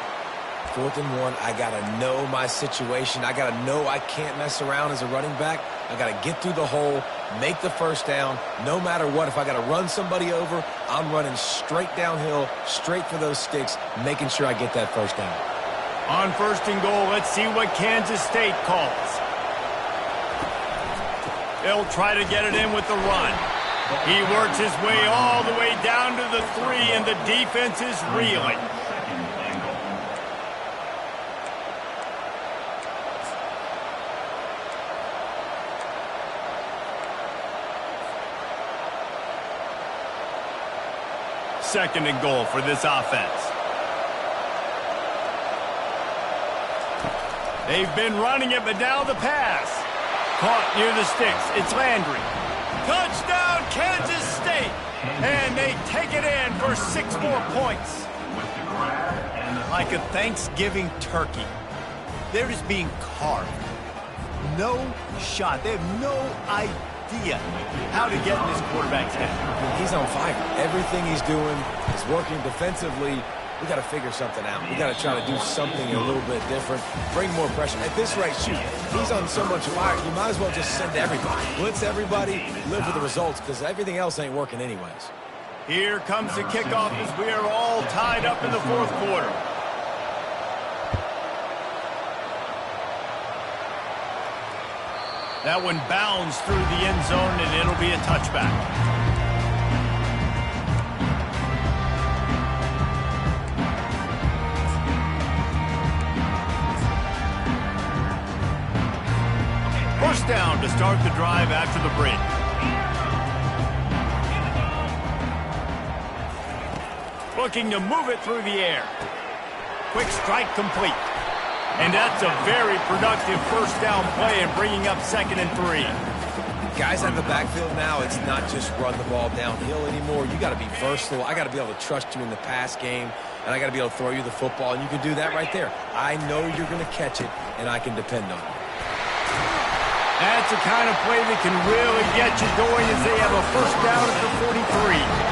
4th and 1, I got to know my situation. I got to know I can't mess around as a running back. I got to get through the hole, make the first down. No matter what, if I got to run somebody over, I'm running straight downhill, straight for those sticks, making sure I get that first down. On 1st and goal, let's see what Kansas State calls. They'll try to get it in with the run. He works his way all the way down to the 3, and the defense is reeling. Second and goal for this offense. They've been running it, but now the pass. Caught near the sticks. It's Landry. Touchdown, Kansas State. And they take it in for 6 more points. Like a Thanksgiving turkey. They're just being carved. No shot. They have no idea how to get in this quarterback's head. He's on fire. Everything he's doing is working defensively. We got to figure something out. We got to try to do something a little bit different. Bring more pressure. At this rate, shoot, he's on so much fire, you might as well just send everybody. Blitz everybody, live with the results, because everything else ain't working anyways. Here comes the kickoff as we are all tied up in the 4th quarter. That one bounds through the end zone, and it'll be a touchback. First down to start the drive after the break. Looking to move it through the air. Quick strike complete. And that's a very productive first down play and bringing up 2nd and 3. Guys out of the backfield now, it's not just run the ball downhill anymore. You got to be versatile. I got to be able to trust you in the pass game, and I got to be able to throw you the football, and you can do that right there. I know you're going to catch it, and I can depend on it. That's the kind of play that can really get you going as they have a first down at the 43.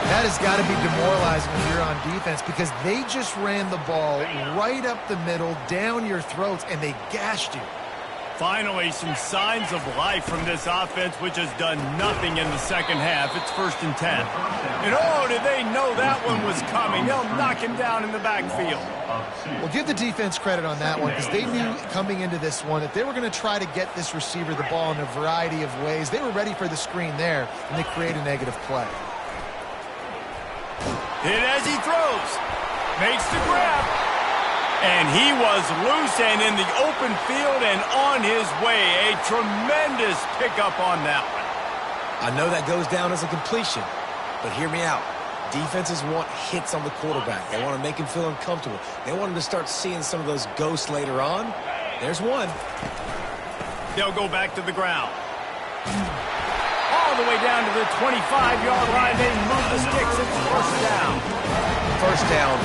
That has got to be demoralizing if you're on defense because they just ran the ball right up the middle, down your throats, and they gashed you. Finally, some signs of life from this offense, which has done nothing in the second half. It's 1st and 10. And oh, did they know that one was coming. They'll knock him down in the backfield. Well, give the defense credit on that one because they knew coming into this one that they were going to try to get this receiver the ball in a variety of ways. They were ready for the screen there, and they create a negative play. Hit as he throws. Makes the grab. And he was loose and in the open field and on his way. A tremendous pickup on that one. I know that goes down as a completion, but hear me out. Defenses want hits on the quarterback. They want to make him feel uncomfortable. They want him to start seeing some of those ghosts later on. There's one. They'll go back to the ground. All the way down to the 25-yard line. They move the sticks. It's 1st down. First down,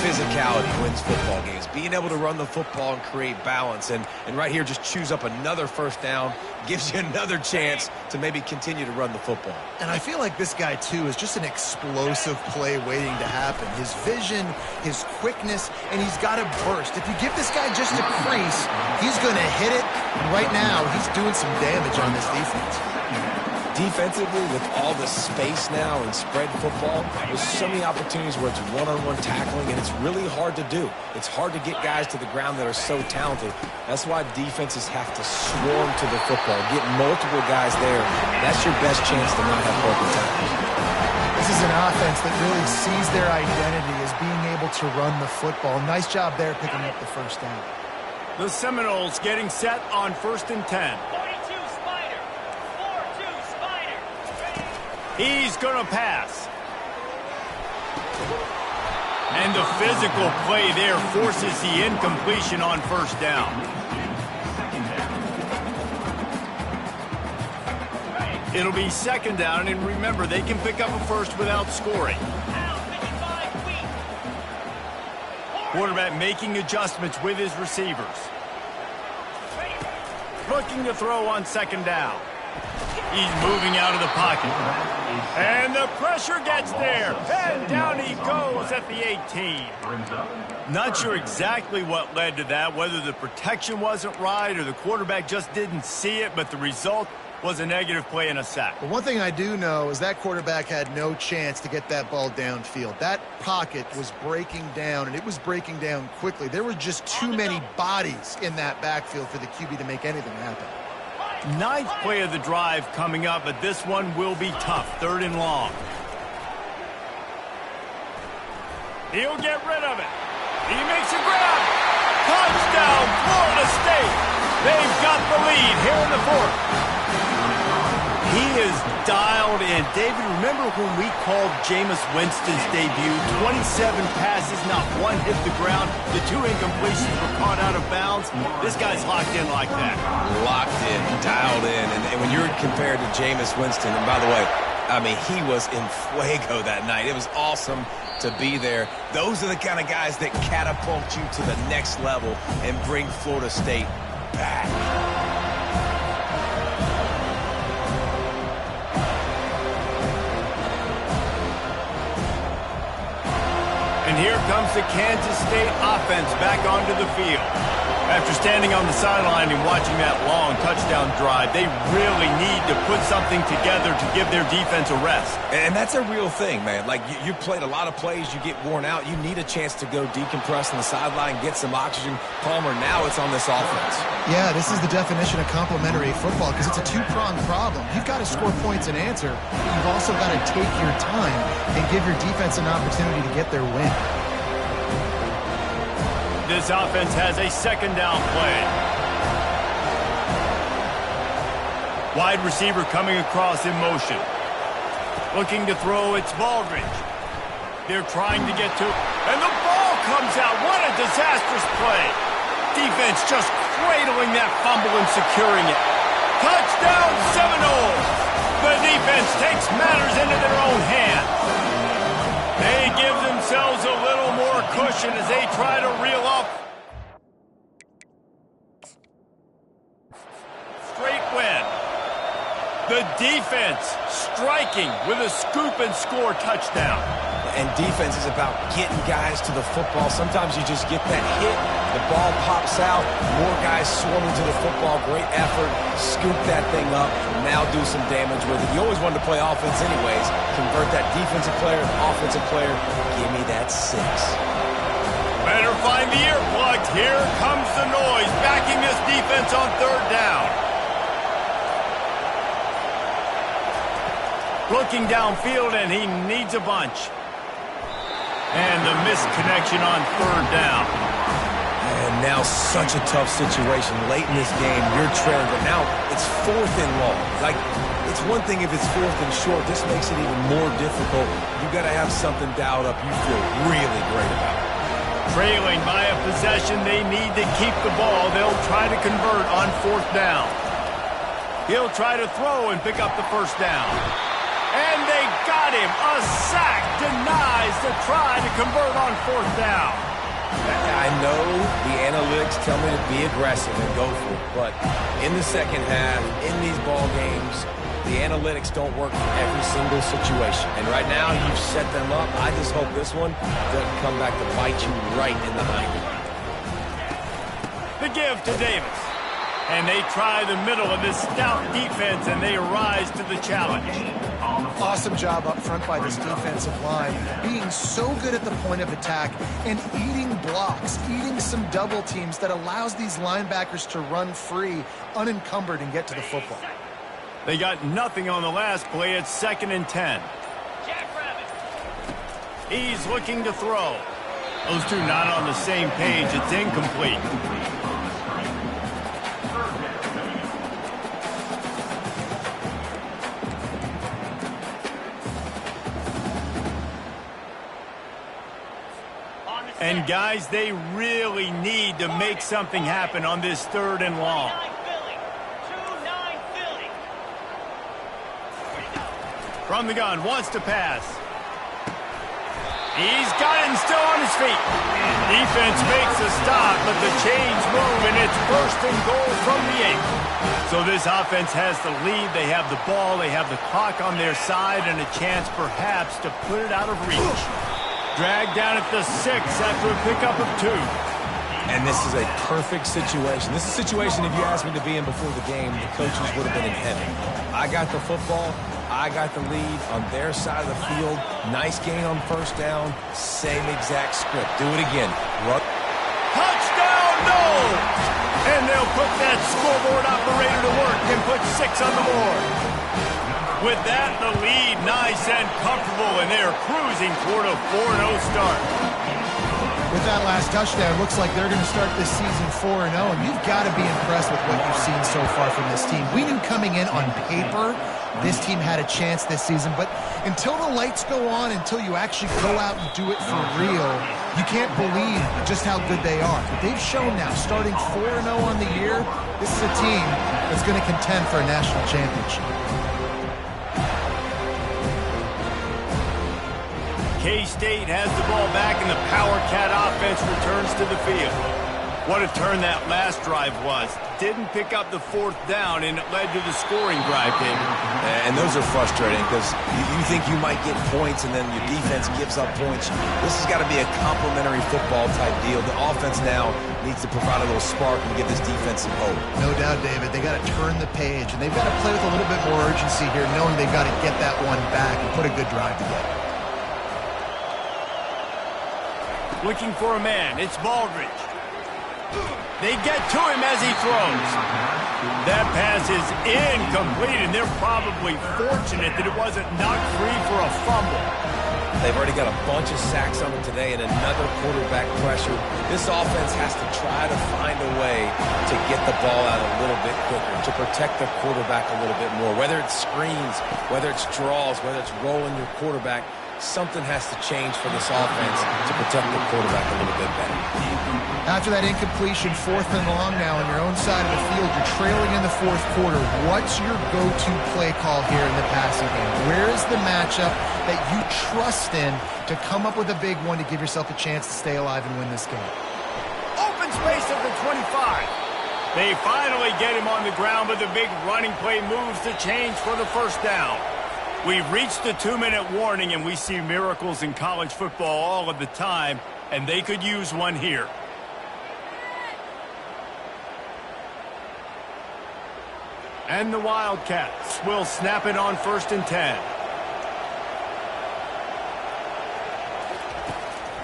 physicality wins football games. Being able to run the football and create balance. And right here, just choose up another first down. Gives you another chance to maybe continue to run the football. And I feel like this guy, too, is just an explosive play waiting to happen. His vision, his quickness, and he's got a burst. If you give this guy just a crease, he's going to hit it. And right now, he's doing some damage on this defense. Defensively, with all the space now and spread football, there's so many opportunities where it's one-on-one tackling, and it's really hard to do. It's hard to get guys to the ground that are so talented. That's why defenses have to swarm to the football, get multiple guys there. That's your best chance to not have broken tackles. This is an offense that really sees their identity as being able to run the football. Nice job there picking up the first down. The Seminoles getting set on 1st and 10. He's going to pass. And the physical play there forces the incompletion on 1st down. It'll be 2nd down, and remember, they can pick up a first without scoring. Quarterback making adjustments with his receivers. Looking to throw on 2nd down. He's moving out of the pocket. And the pressure gets there. And down he goes at the 18. Not sure exactly what led to that, whether the protection wasn't right or the quarterback just didn't see it, but the result was a negative play and a sack. But one thing I do know is that quarterback had no chance to get that ball downfield. That pocket was breaking down, and it was breaking down quickly. There were just too many bodies in that backfield for the QB to make anything happen. 9th play of the drive coming up, but this one will be tough. 3rd and long. He'll get rid of it. He makes a grab. Touchdown, Florida State. They've got the lead here in the 4th. He is dialed in. David, remember when we called Jameis Winston's debut? 27 passes, not one hit the ground. The 2 incompletions were caught out of bounds. This guy's locked in like that. Locked in, dialed in. And when you're compared to Jameis Winston, and by the way, I mean, he was in fuego that night. It was awesome to be there. Those are the kind of guys that catapult you to the next level and bring Florida State back. And here comes the Kansas State offense back onto the field. After standing on the sideline and watching that long touchdown drive, they really need to put something together to give their defense a rest. And that's a real thing, man. Like, you played a lot of plays, you get worn out. You need a chance to go decompress on the sideline, get some oxygen. Palmer, now it's on this offense. Yeah, this is the definition of complementary football because it's a two-pronged problem. You've got to score points and answer, but you've also got to take your time and give your defense an opportunity to get their win. This offense has a second down play. Wide receiver coming across in motion. Looking to throw, it's Baldridge. They're trying to get to, and the ball comes out. What a disastrous play. Defense just cradling that fumble and securing it. Touchdown Seminoles. The defense takes matters into their own hands. They give themselves a little more cushion as they try to reel up. Straight win. The defense striking with a scoop and score touchdown. And defense is about getting guys to the football. Sometimes you just get that hit, the ball pops out, more guys swarming to the football. Great effort, scoop that thing up, now do some damage with it. You always wanted to play offense anyways. Convert that defensive player, offensive player. Give me that 6. Better find the earplugs. Here comes the noise, backing this defense on third down. Looking downfield, and he needs a bunch. And the missed connection on third down. And now such a tough situation. Late in this game, you're trailing, but now it's 4th and long. Like, it's one thing if it's 4th and short. This makes it even more difficult. You got to have something dialed up you feel really great about. Trailing by a possession, they need to keep the ball. They'll try to convert on 4th down. He'll try to throw and pick up the first down. And they got him. A sack denies the try to convert on 4th down. I know the analytics tell me to be aggressive and go for it, but in the second half, in these ball games, the analytics don't work for every single situation. And right now, you've set them up. I just hope this one doesn't come back to bite you right in the hind end. The give to Davis. And they try the middle of this stout defense, and they rise to the challenge. Awesome job up front by this defensive line, being so good at the point of attack and eating blocks, eating some double teams that allows these linebackers to run free, unencumbered, and get to the football. They got nothing on the last play. It's 2nd and 10. He's looking to throw. Those two not on the same page. It's incomplete. And, guys, they really need to make something happen on this 3rd and long. From the gun, wants to pass. He's got it and still on his feet. Defense makes a stop, but the chains move, and it's 1st and goal from the 8. So this offense has the lead. They have the ball. They have the clock on their side and a chance perhaps to put it out of reach. Dragged down at the 6 after a pickup of 2. And this is a perfect situation. This is a situation, if you asked me to be in before the game, the coaches would have been in heaven. I got the football. I got the lead on their side of the field. Nice gain on 1st down. Same exact script. Do it again. Touchdown, no! And they'll put that scoreboard operator to work and put 6 on the board. With that, the lead nice and comfortable, and they're cruising toward a 4-0 start. With that last touchdown, it looks like they're going to start this season 4-0, and you've got to be impressed with what you've seen so far from this team. We knew coming in on paper this team had a chance this season, but until the lights go on, until you actually go out and do it for real, you can't believe just how good they are. But they've shown now, starting 4-0 on the year, this is a team that's going to contend for a national championship. K-State has the ball back, and the Power Cat offense returns to the field. What a turn that last drive was. Didn't pick up the fourth down, and it led to the scoring drive, David. And those are frustrating because you think you might get points and then your defense gives up points. This has got to be a complementary football type deal. The offense now needs to provide a little spark and give this defense some hope. No doubt, David. They got to turn the page, and they've got to play with a little bit more urgency here, knowing they've got to get that one back and put a good drive together. Looking for a man. It's Baldridge. They get to him as he throws. That pass is incomplete, and they're probably fortunate that it wasn't knocked free for a fumble. They've already got a bunch of sacks on them today and another quarterback pressure. This offense has to try to find a way to get the ball out a little bit quicker, to protect the quarterback a little bit more. Whether it's screens, whether it's draws, whether it's rolling your quarterback, something has to change for this offense to protect the quarterback a little bit better. After that incompletion, 4th and long now on your own side of the field, you're trailing in the 4th quarter. What's your go-to play call here in the passing game? Where is the matchup that you trust in to come up with a big one to give yourself a chance to stay alive and win this game? Open space at the 25. They finally get him on the ground, but the big running play moves the chains for the first down. We've reached the 2-minute warning, and we see miracles in college football all of the time, and they could use one here. And the Wildcats will snap it on 1st and 10.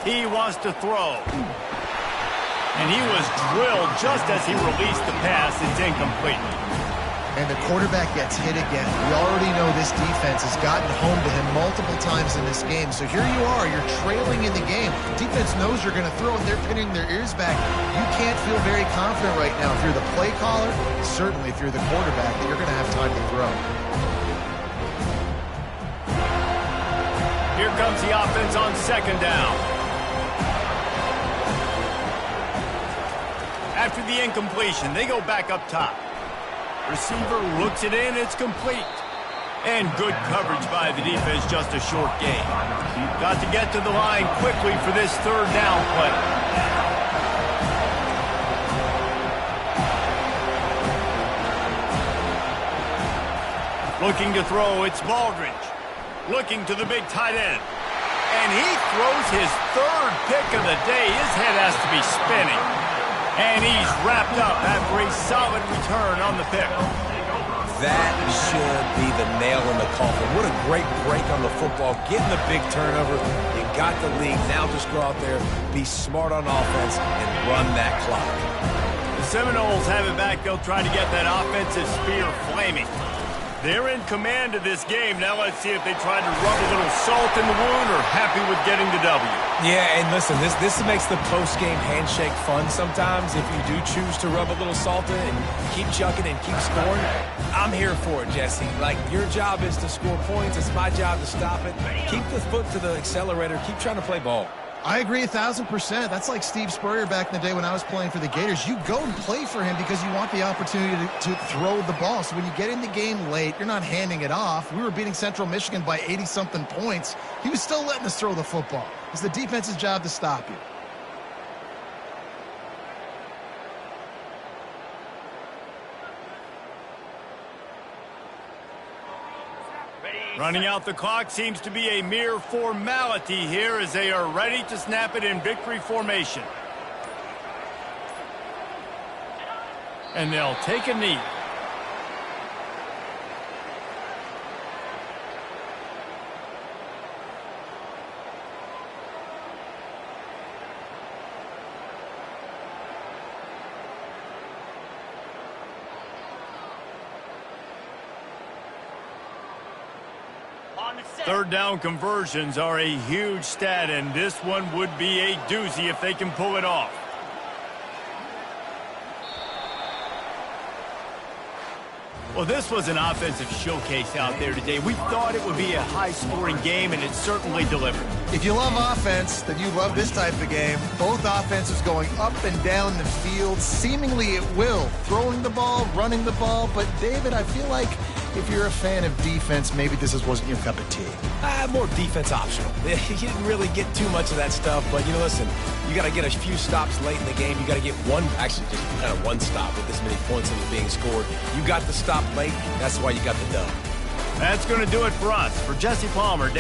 He wants to throw. And he was drilled just as he released the pass. It's incomplete. And the quarterback gets hit again. We already know this defense has gotten home to him multiple times in this game. So here you are, you're trailing in the game. Defense knows you're going to throw it. They're pinning their ears back. You can't feel very confident right now if you're the play caller, certainly if you're the quarterback, that you're going to have time to throw. Here comes the offense on 2nd down. After the incompletion, they go back up top. Receiver looks it in, it's complete. And good coverage by the defense, just a short gain. Got to get to the line quickly for this 3rd down play. Looking to throw, it's Baldridge. Looking to the big tight end. And he throws his 3rd pick of the day. His head has to be spinning. And he's wrapped up after a solid return on the pick. That should be the nail in the coffin. What a great break on the football. Getting the big turnover. You got the lead. Now just go out there, be smart on offense, and run that clock. The Seminoles have it back. They'll try to get that offensive spear flaming. They're in command of this game. Now let's see if they try to rub a little salt in the wound or happy with getting the W. Yeah, and listen, this makes the post-game handshake fun sometimes if you do choose to rub a little salt in and keep chucking and keep scoring. I'm here for it, Jesse. Like, your job is to score points. It's my job to stop it. Keep the foot to the accelerator. Keep trying to play ball. I agree 1,000%. That's like Steve Spurrier back in the day when I was playing for the Gators. You go and play for him because you want the opportunity to throw the ball. So when you get in the game late, you're not handing it off. We were beating Central Michigan by 80-something points. He was still letting us throw the football. It's the defense's job to stop you. Running out the clock seems to be a mere formality here as they are ready to snap it in victory formation. And they'll take a knee. Third down conversions are a huge stat, and this one would be a doozy if they can pull it off. Well, this was an offensive showcase out there today. We thought it would be a high-scoring game, and it certainly delivered. If you love offense, then you love this type of game. Both offenses going up and down the field, seemingly at will. Throwing the ball, running the ball. But, David, I feel like if you're a fan of defense, maybe this wasn't your cup of tea. More defense optional. You didn't really get too much of that stuff, but, listen, you got to get a few stops late in the game. You got to get just kind of one stop with this many points that was being scored. You got the stop late. That's why you got the dub. That's going to do it for us. For Jesse Palmer, Dave